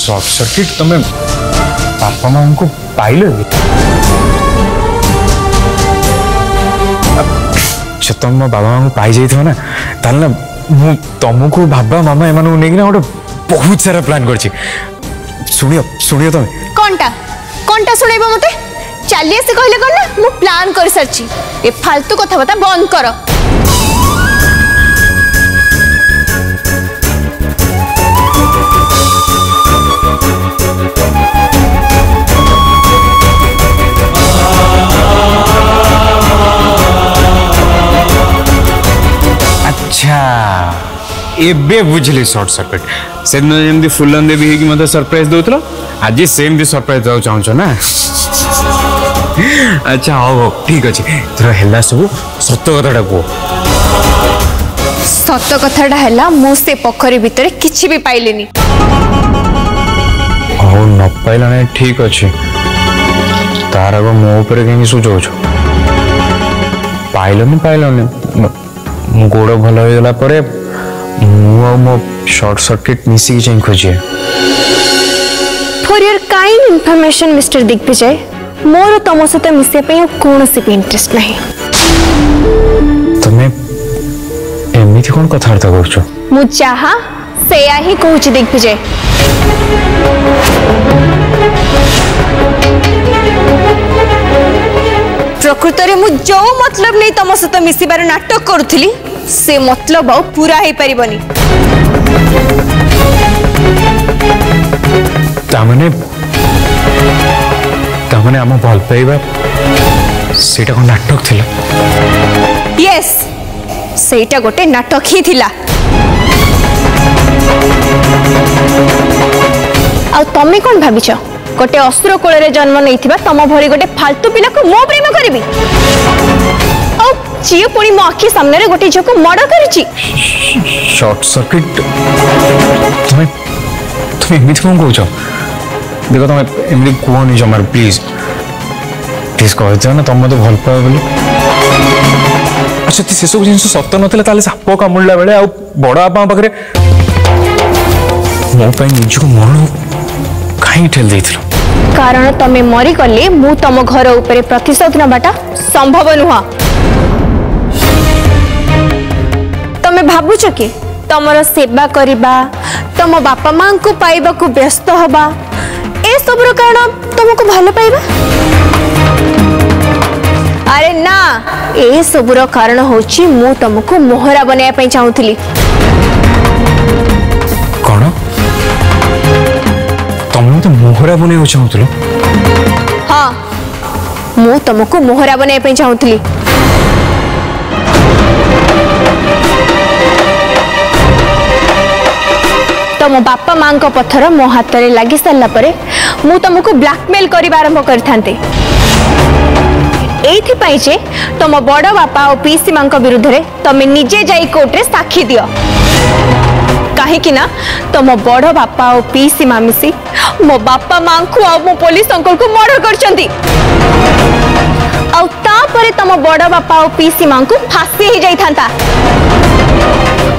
Short circuit तुम्हें बापा माँ को पाइल तुम बाबा माँ को पाई जाइए ना ताल ना मु तुमको बाबा मामा एम नहीं गोटे बहुत सारा प्लान कर शुणियो शुणियो तुम कौनटा शुणेब मते चलिए से कहले कौन ना मु प्लान कर सारची ए फालतू कथाबार्ता बंद कर। अच्छा एबे बुझली शॉर्ट सर्किट से दिन जमी फुलन देवी है मत सरप्राइज दौल आज सेम सरप्राइज देवा चाहूँ ना अच्छा हाँ ठीक अच्छे थोड़ा है सब सत कथा कह सत कथाटा है मु से पोखरी भितर किछि भी पाइलेनी हो न पाइला नहीं ठीक अच्छे तार आग मो ऊपर कहीं सुझाव पाइलनी गोड़ भल हो गला परे मो शॉर्ट सर्किट मिसिकी चाहिए खोजे। For your kind information Mr Digvijay More तुम सहित मिसे कौन भी इंटरेस्ट नहीं। तुम्हें एमती कौन कथबार्ता कर मु चाहा सेया ही कहूँ दिग्विजय प्रकृत में मु जो मतलब नहीं तुम सहित मिसबार नाटक करुली से मतलब आउ पूरा हो पारिबनी। तामने आम भल पाइबा सेटा को नाटक थिला। यस सेटा गोटे नाटक ही थिला। आ तमे कौन भाविछ गोटे असुर कोल जन्म नहीं तम भरी गोटे फालतू पिला को मो प्रेम करी जी पुणी मो आखि सामने रे गोटे झील को मर्डर करी। शॉर्ट सर्किट तुम्हें तुम्हें एमती कौन कह देख तुम एमती कहनी जमार प्लीज प्लीज कह ना तुम मत भल पाओ बोली। अच्छा से सब जिन सत ना साप कामुड़ा बेले आ बड़ बापा पाखे मो निज को मरण कहीं ठेल दे कारण तमे मरी गले मु तम घर ऊपर प्रतिशोध नबाटा संभव नुह। तमे भाबुछ कि तमर सेवा करिबा तम बापा मां को पाइबा को व्यस्त हबा ए सब कारण तुमको भल पाइबा। अरे ना ए सब कारण होची मु तुमको मोहरा बनाया पई चाहूथली। कौन तुम तो मोहरा बने चाहूल? हाँ मु तुमको मोहरा बनाया पई चाहूथली। तुम बापा मां को पत्थर मो हाथ में लगी सारा पर मु तुमको ब्लैकमेल करने आरंभ करते ये तुम बड़ बापा और पीसी मां विरुद्ध रे तुम निजे जाई कोर्ट रे साक्षी दियो कहीं ना तुम बड़ बापा और पीसी मां मिसी मो बापा मां को और मो पुलिस अंकल को मर्डर करछंती तापरे तुम बड़ बापा और पीसी मां को फांसी ही जाई थांता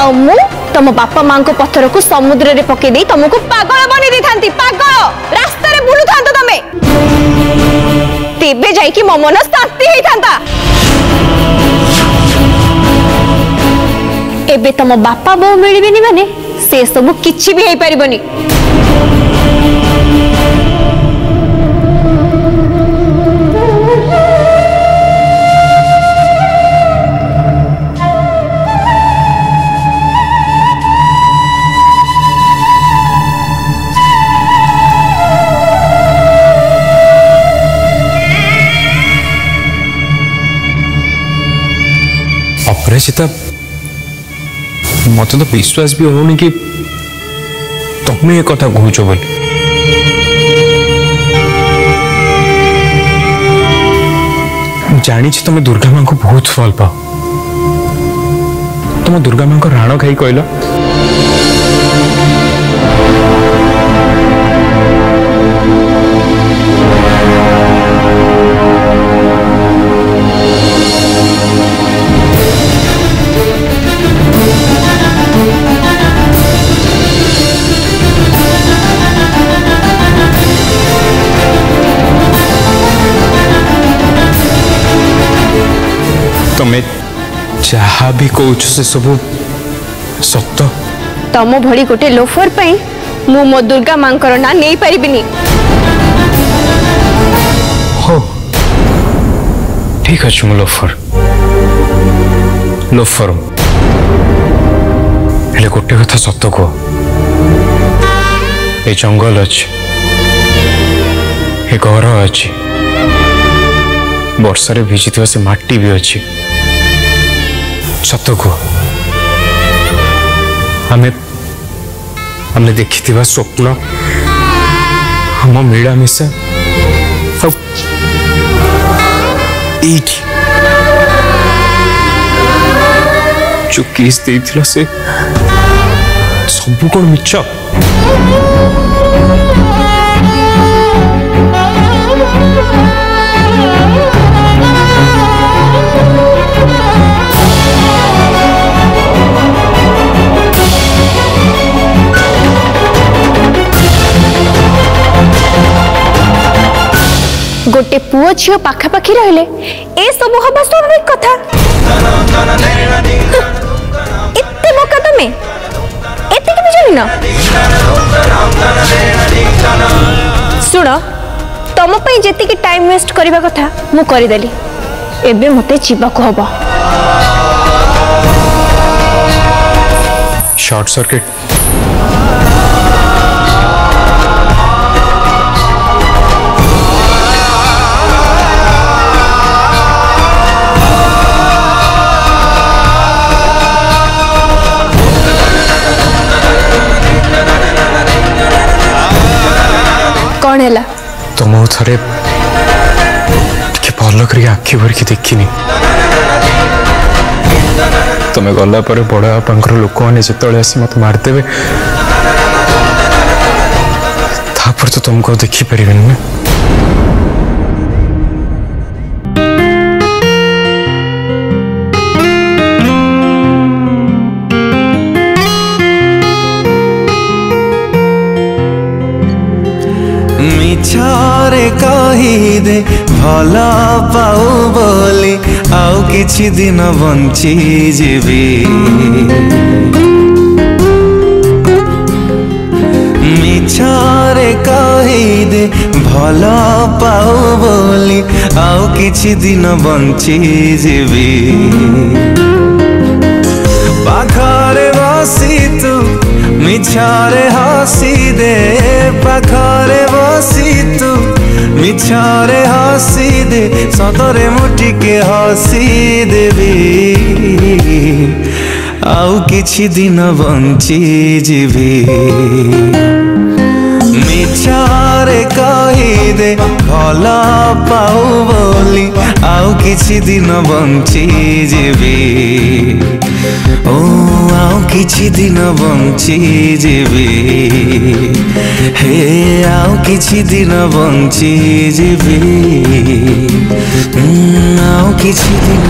और मु तुम बापा मां को पत्थर को समुद्र रे पके दे तुमको पागल बनी दी थांती पागल रास्ता रे बुलु थांतो तमे तेबे जाई कि मो मन शांति हेई थांता। एबे तुम बापा बो मिलबेनी माने से सब किछि भी हेई परिबनी। अपराजिता मत तो विश्वास भी होनी कि तुम ये कथा कहूच बोली। जानी तुम दुर्गा मां को बहुत भल पाओ तुम दुर्गा मां को राण खाई कहल तुम्हें जहाँ भी कौच से सब सत तम भड़ी गोटे लोफर पई मु मो दुर्गा मांकर ना नहीं पारिबिनी। हो ठीक अच्छे मु लोफर लोफर हेले गोटे कथा सत कह ये जंगल अच्छे ये घर अच्छी वर्षा भिजी से माटी भी अच्छी सत कह आमे देखी स्वप्न हम मिलामिशा जो केस देइथिला से सब कौन मिछ गोटे पुओ झील पाखापाखि रहिले ए सब हवा स्वाभाविक कथा। इत्ते बोका तमे एते कि बुझलिन सुन तम पई जेति कि टाइम वेस्ट करबा कथा मु करि देली एबे मते जीवा को हबो। शॉर्ट सर्किट कौन है तुम थे भल कर आखि भरिकी देखनी तुम्हें गला पर बड़ बापा लोक मैंने जिते आसी मत मारिदेवे तापर तो तुमको देखिपारे ना। मिछरे कही दे भला पाऊ बोली आउ किछि दिन बंची जीवी मिछरे कही दे भला पाऊ बोली आउ किछि दिन बंची जीवी पाखरे बसी तू मिछरे हसी दे पाखरे बसी तू मिछरे हसी दे सतरे मुटिके हसी देवी आउ किछि दिन बंची जीवी मिछरे कही दे भला पाऊ बोली आउ किछि दिन बंची जीवी ओ आउ किछि दिन बंची जीवी हे आउ किछि दिन बंची जीवी आउ किछि दिन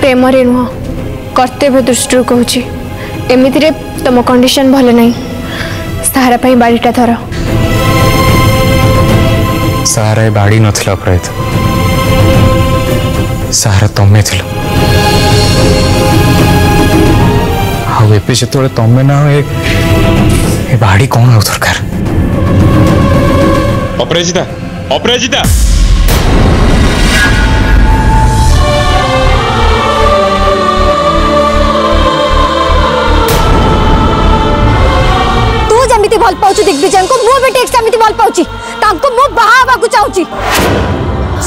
प्रेम रे नुह कर्तव्य दृष्टि कहूँ एमती तुम कंडीशन भल नहीं सहारा पाई बाड़ीटा धर। सहारा बाड़ी नथिला अपराध सहारा तमें थिल आते तमें ना ए बाड़ी कौन हो दरकार। अपराजिता अपराजिता भल पाउछु दिग्विजय को मु भी ठीक समिति भल पाउछि तांको मु बाहाबा को चाहूछि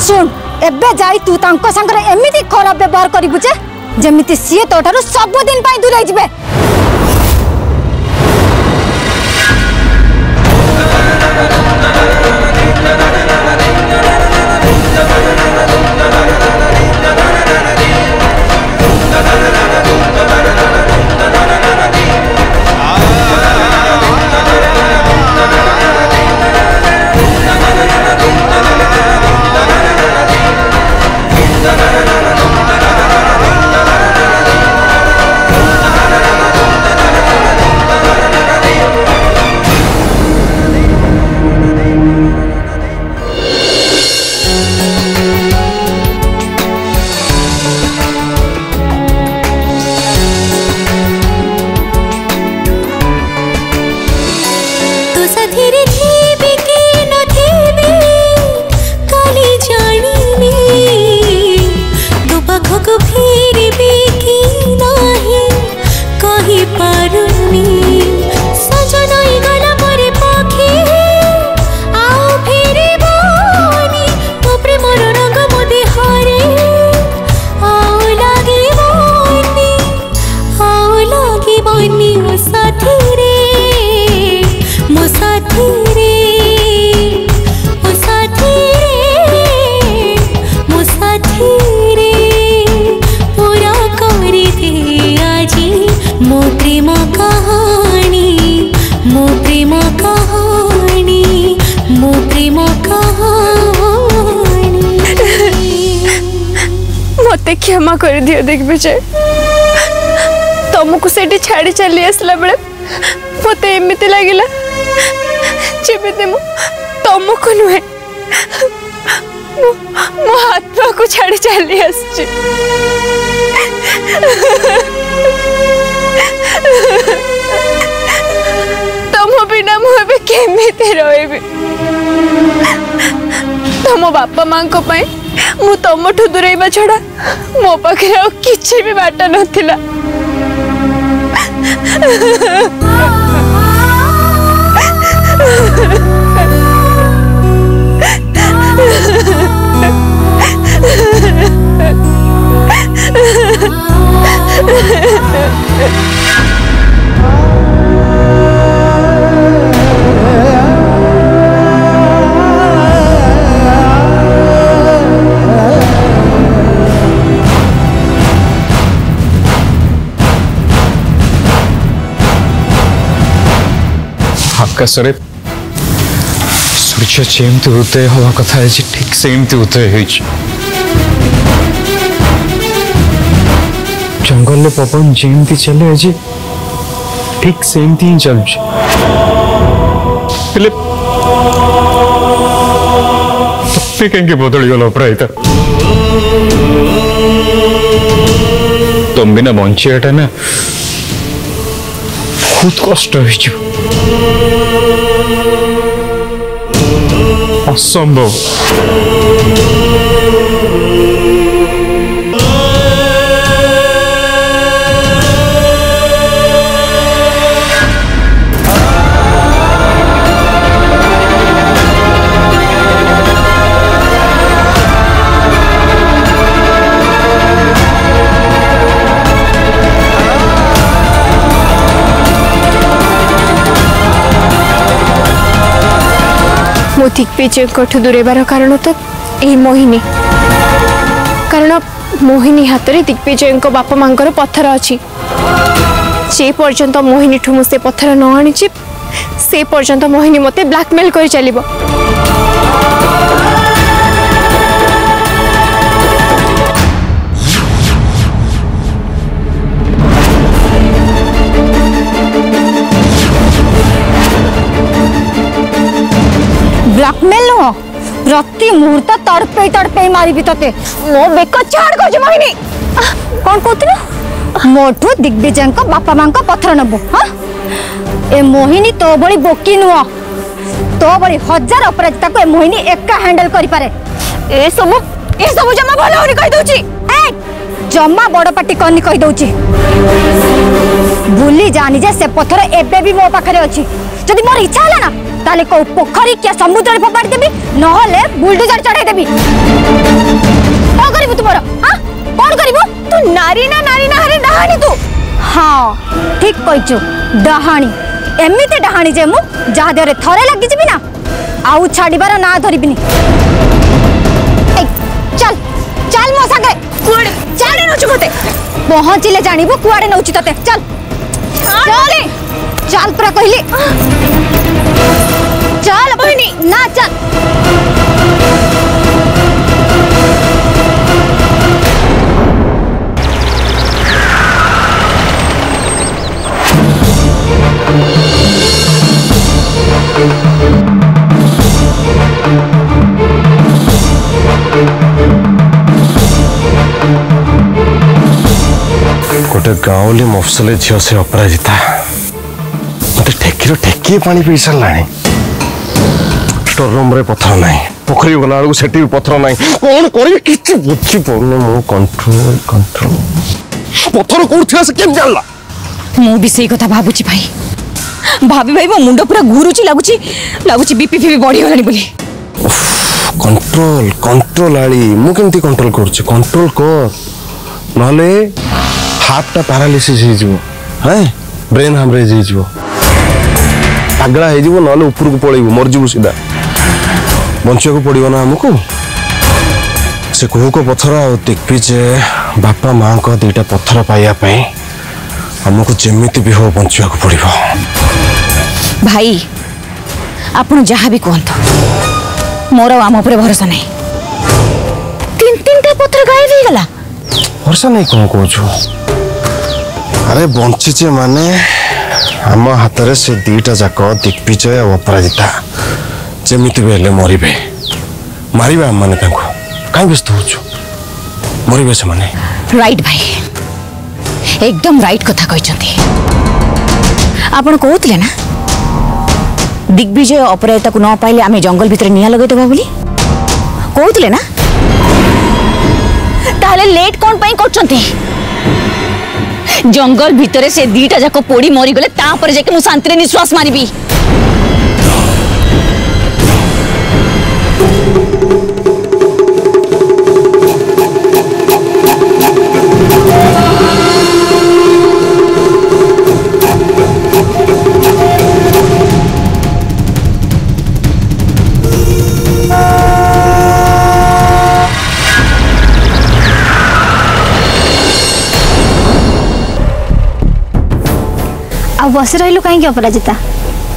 सुन एबे जाई तू तांको संगरे एमिति खराब व्यवहार करिबु जे जेमिति सिए तोठारु सब दिन पाई दूर आइबे। कहानी मो प्रेम कहानी मो प्रेम कहानी मते क्षमा कर दियो दिग्विजय तुमको सेठी छाड़ी चली आसला बेले मते एमिति लागिला जेमिति मु तुमको नुहे मो आत्मा को छाड़ी चली आसची तुम बिना मुझे केमिति रही तुम बापा माँ को पाई मु तुमठू दूरेबा छड़ा मो पाखे आ किछि भी बाट नथिला आकाशरे सूर्य जेमती उदय हवा कथा है ठीक सेमती उदय है जंगल में पवन जेमती चले आज ठीक सेमती ही चल कहीं बदली गल अपराध तुम बिना बंचियाटा ना बहुत कष्ट असंभव मो दिग्विजय कठू दूरेबार कारण तो यही मोहिनी कारण मोहिनी हाथ में दिग्विजय बापा माँ पत्थर अच्छी जे पर्यंत मोहिनी ठू मुझे पत्थर न आनी से पर्यंत मोहिनी मते ब्लैकमेल कर चलिबो ब्लैकमेल नुह प्रति मुहूर्त तड़पे मारी तते मो बेक छाड़ कर मोहिनी कौन कहती मोठू दिग्विजय बापा माँ पत्थर नबू हाँ ए मोहिनी तो बड़ी बोकी नुह तो बड़ी हजार अपराजिता को ए मोहिनी एका हैंडल करि पारे ए सब जमा भल होनी कहि दउची ए जमा बड़ पाटी करनी कहि दउची भूली जानी जे से पत्थर एबे भी मो पाखरे अछि जदि मोर इच्छा होला ना ताले को पोखरी क्या समुद्र रे फोपाड़ देबी नहले बुलडोजर चढ़ाई देबी कौन करिबु तुमरा हां कौन करिबु तू नारी ना हरे डहाणी तू हां ठीक कहिचो डहाणी एमिते डहाणी जे मु जा देरे थरे लागि जिबी ना आउ छाड़ीबार ना धरिबिनी चल चल मो संगे कुआडे चल नोचु मते पहुंचिले जानिबु कुआडे नोचि तते चल चल चल पूरा कहली चल बहनी ना चल गोटे गाँवली मफसले झील से अपराजिता मत ठेकी पानी पी सारा स्टोर रूम रे पत्थर ना पोखरी गला बेलू से पत्थर ना कौन कर बुझी पड़े मो कंट्रोल कंट्रोल पत्थर कौन से केम जानला मु से कथा भाबुची भाई भाभी भाई मो मुंड पूरा घुरुची लागुची बीपी फीपी बढ़ी गलानी बोली कंट्रोल कंट्रोल आली मु केमती कंट्रोल करछ कंट्रोल कर नले हार्ट टा पैरालिसिस हो जिवो हैं ब्रेन हैमरेज हो जिवो पागला हो जिवो नले ऊपर को पळेबो मर जिवो सीधा बंचिया को पड़ियो ना हमको से कोहू को पत्थर आ दिग्विजय बापा माँ को दुईटा पत्थर पाइया हमको जेमिति भी हो बंचा को पड़िबो। भाई आपण जहाँ भी कहतु मोर आम उपर भरोसा नहीं। तीन तीन टा पत्र गायब हो गला। भरोसा नहीं कौन कहछु? अरे बंचीचे माने आम हाथ में से दीटा जाक दिग्विजय और अपराजिता जेमिति भी हेले मरबे। मारिबे आम माने तांको काई व्यस्त होछु? मरबे से माने। राइट भाई एकदम राइट कथा कहचंती। आपण कहउतले ना दिग्विजय अपराजिता को न पाइले आमे जंगल भितर निया लगै देबा बोली कहउतले ना। ताले लेट कोन पई करचंती? जंगल भितर से दीटा जाक पोड़ी मरी गले तापर जेके मु शांति रे निश्वास मारिबी। आ बस रही कहीं अपराजिता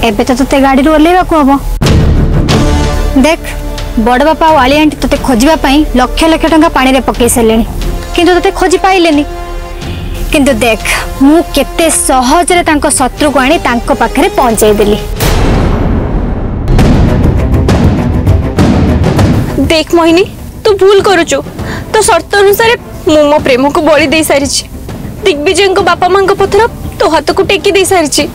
एबे तो ते गाड़ी ओल्लैवा को हम। देख बड़ बापा और आली आंटी ते खोजापी लक्ष लक्ष टंका पानी रे पकई सारे किंतु ते खोजी पाइलेनी। किंतु देख मु केते सहज रे तांको शत्रु को आनी तांको पाखरे पहुंचाई देली। देख मोहिनी तू भूल करुचु। तो शर्त अनुसार मु मो प्रेम को बलि दे सारी। दिग्विजय को बापा मां पथर तो हाथ को टेकी दे सारी।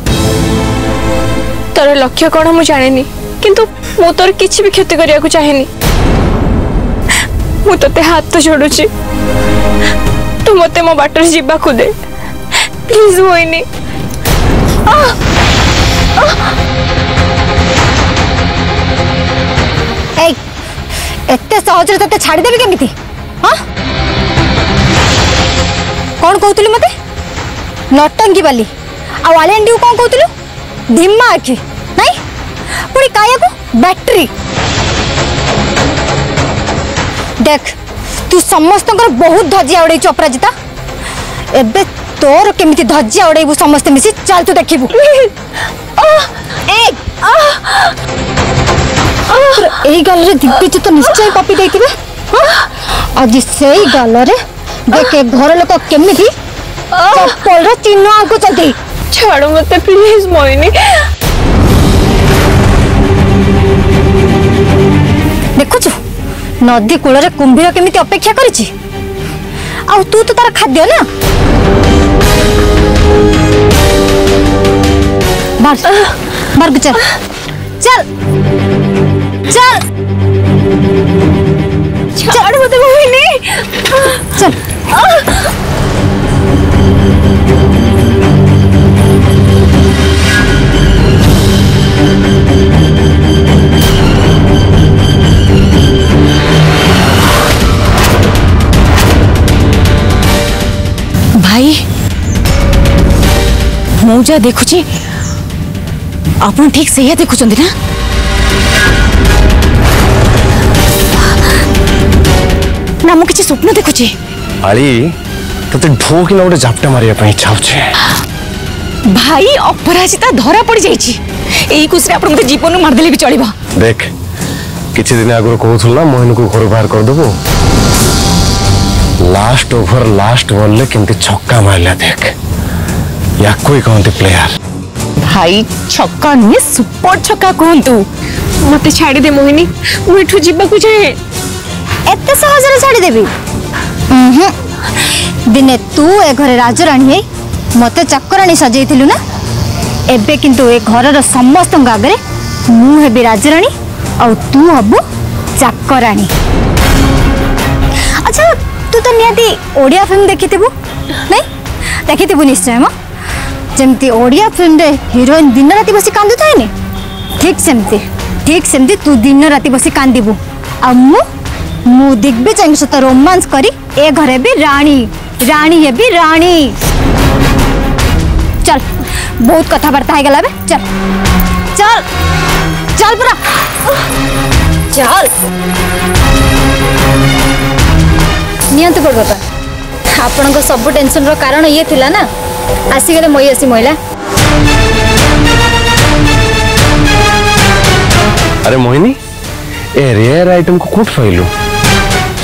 तोर लक्ष्य कौन मु जाने किंतु मु तोर किसी भी क्षति करने को चाहेनी। मु ते हाथ जोड़ुची तू मते मो बाटर जीवा को दे प्लीज मोहिनी। एते सहज रे तते छाड़ी देबी केमिति? हां कौन कहतुली मते नटंकी वाली आ वालेंडी को कौन कहतुलु धिम्मा आखि नहीं पुणी काया को बैटरी। देख तू समस्त बहुत धज्जिया उड़े अपराजिता एबे तोर केमिति धज्जिया उड़ेबू समस्त मिसी चल तू देखिबू। एई गल रे दिग्विजय तो निश्चय कपी देथिबे। आज सेई गल रे देखे घर लोक केमिति चप्पल रे चिन्ह आगु चलती। छाड़ो मते प्लीज मोहिनी। देखुछु नदी कूल रे कुंभीर केमिति अपेक्षा करिछि आ तू तो तार खाद्य ना। बार चल चल चल छाड़ मते मोहिनी चल। भाई मु जा देखुची आपण ठीक से ही देखुचंदी ना। ना मु किछि स्वप्न देखुची। आली तते ढो कि ना गोटे झापटा मारिया ପାଇଁ इच्छा होछे। भाई अपराजिता धरा पड़ जाइछि एई कुछ रे आपण मते जीवन मार देले भी चलिबा। देख किछि दिन आगु कहउथुल ना मोहन को घर बाहर कर देबो। लास्ट ओवर लास्ट बॉल ले केमती छक्का मारला देख या कोई कहते प्लेयर। भाई छक्का नहीं सुपर छक्का कहतु। मते छाड़ी दे मोहिनी मु एठु जीवा को चाहे। एते सहज रे छाड़ी देबी? दिने तू ए घरे राजराणी है मते चक्कराणी सजेइथिलु ना। एबे किंतु ए घरर समस्त आगे मु हेबी राजराणी और तू हबु चक्कराणी। अच्छा तू तो नियाती ओडिया फिल्म देखिथिबु नहीं? देखिथिबु निश्चय म जमती ओडिया फिल्म रे हीरोइन दिन राति बसी कांदु थाए ने ठीक सेमती तू दिन राति बसी कांदिबु आ मु दिग्विजय सहित रोमांस करी ए घरे भी राणी हे भी राणी। चल बहुत कथाबार्ता है गला बे चल चल चल पूरा चल। नियंत पड़ बाबा आपण सब टेंशन रो कारण ये थिला ना आसीगले moi आसी महिला अरे मोहिनी ए रेयर आइटम को कोट फाइलु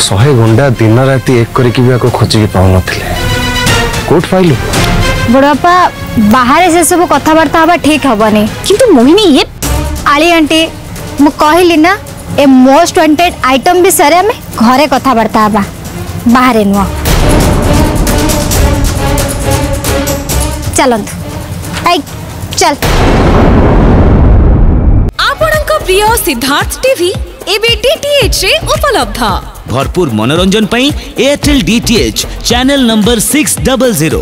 100 गुंडा दिन राति एक करके भी खोजिकी पाऊ नथिले कोट फाइलु बड़ापा बाहर से सब कथबार्ता हवा ठीक हबनी किंतु मोहिनी ये आली आंटी मु कहली ना ए मोस्ट वांटेड आइटम भी सारे हमें घरे कथबार्ता हवा बाहर नुआ चलंतु आई चल आपणक प्रिय सिद्धार्थ टीवी एबे डीटीएच रे उपलब्ध भरपूर मनोरंजन पई Airtel DTH channel number 600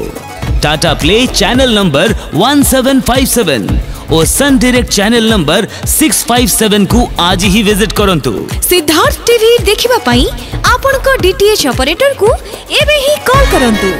Tata play channel number 1757 और सन डायरेक्ट चैनल नंबर 657 को आज ही विजिट करंतु। सिद्धार्थ टीवी देखिबा पई आपणक डीटीएच ऑपरेटर को एबे ही कॉल करंतु।